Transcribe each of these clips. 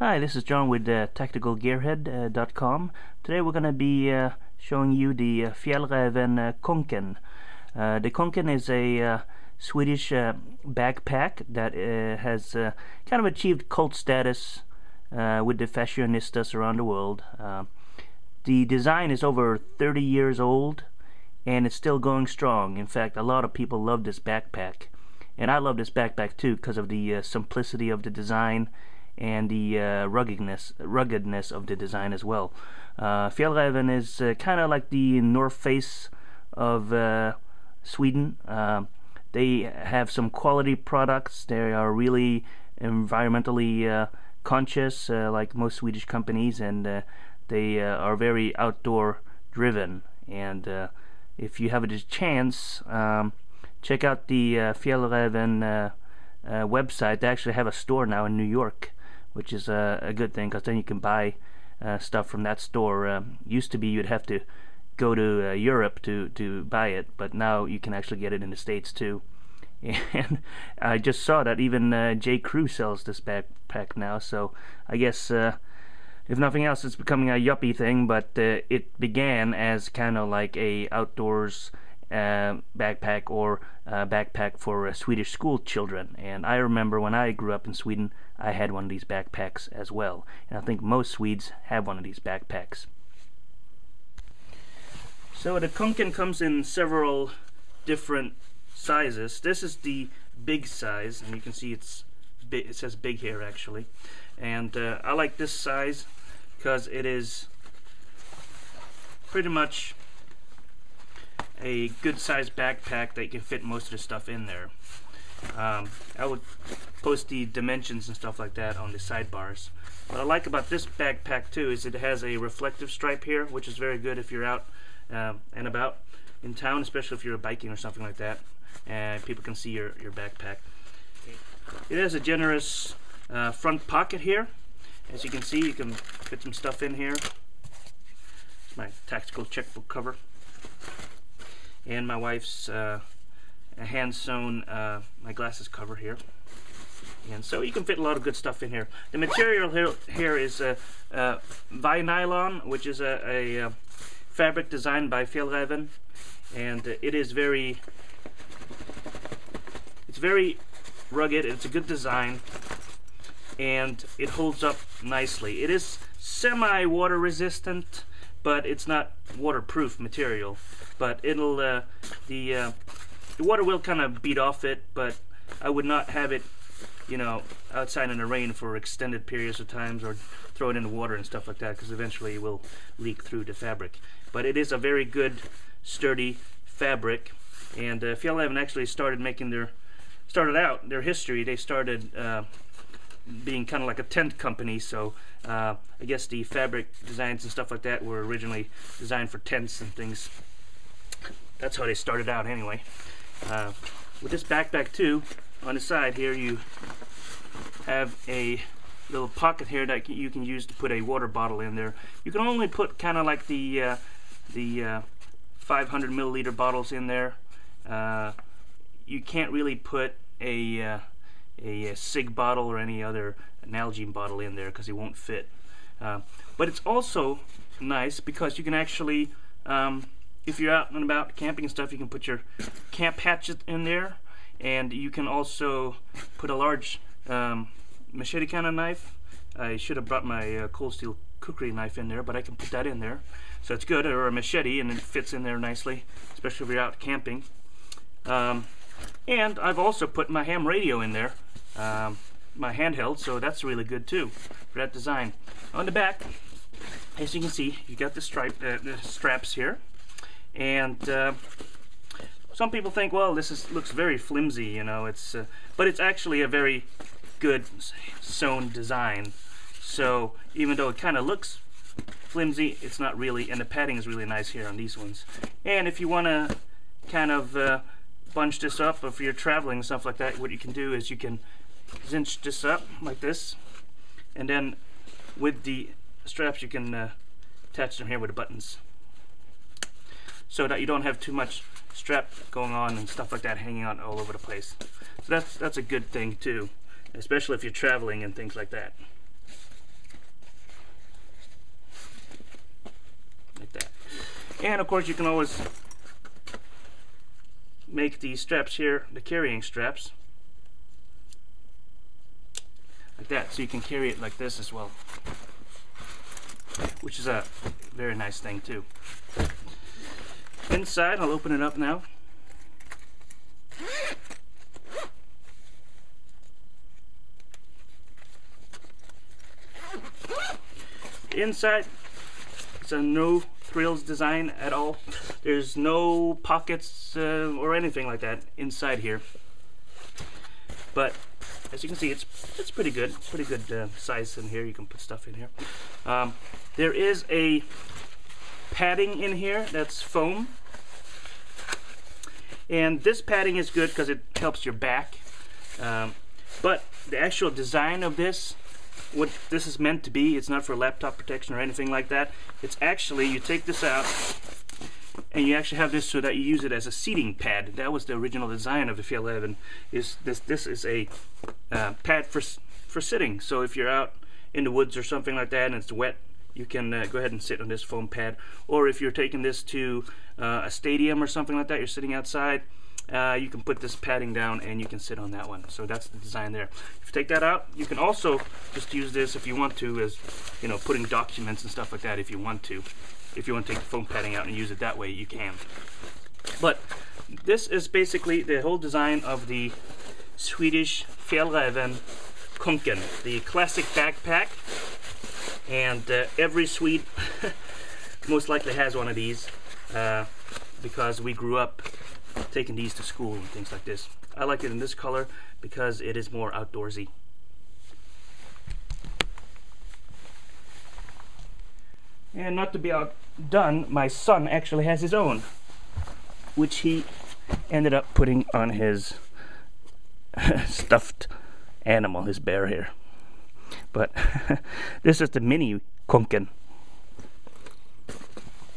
Hi, this is John with tacticalgearhead.com. Today we're going to be showing you the Fjällräven Kånken. The Kånken is a Swedish backpack that has kind of achieved cult status with the fashionistas around the world. The design is over 30 years old and it's still going strong. In fact, a lot of people love this backpack. And I love this backpack too because of the simplicity of the design and the ruggedness of the design as well. Fjällräven is kind of like the North Face of Sweden. They have some quality products. They are really environmentally conscious, like most Swedish companies, and they are very outdoor driven. And if you have a chance, check out the Fjällräven website. They actually have a store now in New York, which is a good thing, because then you can buy stuff from that store. Used to be you'd have to go to Europe to buy it, but now you can actually get it in the States too. And I just saw that even J. Crew sells this backpack now, so I guess if nothing else it's becoming a yuppie thing, but it began as kind of like a outdoors backpack, or backpack for Swedish school children. And I remember when I grew up in Sweden, I had one of these backpacks as well, and I think most Swedes have one of these backpacks. So the Kånken comes in several different sizes. This is the big size, and you can see it's big. It says big here actually, and I like this size because it is pretty much a good sized backpack that you can fit most of the stuff in there. I would post the dimensions and stuff like that on the sidebars. What I like about this backpack too is it has a reflective stripe here, which is very good if you're out and about in town, especially if you're biking or something like that, and people can see your backpack. It has a generous front pocket here. As you can see, you can fit some stuff in here. It's my tactical checkbook cover, and my wife's hand sewn my glasses cover here. And so you can fit a lot of good stuff in here. The material here is vinylon, which is a fabric designed by Fjällräven, and it is very rugged. It's a good design, and it holds up nicely. It is semi-water resistant, but it's not waterproof material. But it'll the water will kind of beat off it, but I would not have it, you know, outside in the rain for extended periods of times, or throw it in the water and stuff like that, because eventually it will leak through the fabric. But it is a very good, sturdy fabric, and Fjällräven actually started out their history. They started being kind of like a tent company, so I guess the fabric designs and stuff like that were originally designed for tents and things. That's how they started out anyway. With this backpack too, on the side here you have a little pocket here that you can use to put a water bottle in there. You can only put kind of like the 500 milliliter bottles in there. You can't really put a Sig bottle or any other Nalgene bottle in there because it won't fit. But it's also nice because you can actually, if you're out and about camping and stuff, you can put your camp hatchet in there, and you can also put a large machete kind of knife. I should have brought my cold steel cookery knife in there, but I can put that in there. So it's good, or a machete, and it fits in there nicely, especially if you're out camping. And I've also put my ham radio in there, my handheld, so that's really good too for that design. On the back, as you can see, you got the straps here, and some people think, well, this looks very flimsy, you know. But it's actually a very good sewn design. So even though it kind of looks flimsy, it's not really, and the padding is really nice here on these ones. And if you want to kind of bunch this up, if you're traveling and stuff like that, what you can do is you can cinch this up like this, and then with the straps you can attach them here with the buttons, so that you don't have too much strap going on and stuff like that hanging out all over the place. So that's a good thing too, especially if you're traveling and things like that. like that. And of course you can always make these straps here, the carrying straps, like that, so you can carry it like this as well, which is a very nice thing too. Inside, I'll open it up now. Inside, it's a no frills design at all. There's no pockets or anything like that inside here. But as you can see, it's pretty good size in here. You can put stuff in here. There is a padding in here that's foam, and this padding is good because it helps your back. But the actual design of this, what this is meant to be, it's not for laptop protection or anything like that. It's actually, you take this out and you actually have this so that you use it as a seating pad. That was the original design of the Fjällräven. This is a pad for sitting. So if you're out in the woods or something like that and it's wet, you can go ahead and sit on this foam pad. Or if you're taking this to a stadium or something like that, you're sitting outside, you can put this padding down and you can sit on that one. So that's the design there. If you take that out, you can also just use this if you want to, as you know, putting documents and stuff like that. If you want to take the foam padding out and use it that way, you can. But this is basically the whole design of the Swedish Fjällräven Kånken, the classic backpack. And every Swede most likely has one of these because we grew up taking these to school and things like this. I like it in this color because it is more outdoorsy. And not to be outdone, my son actually has his own, which he ended up putting on his stuffed animal, his bear here. But this is the mini Kånken.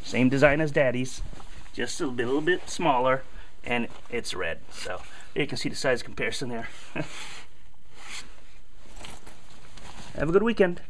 Same design as Daddy's, just a little bit smaller, and it's red. So you can see the size comparison there. Have a good weekend.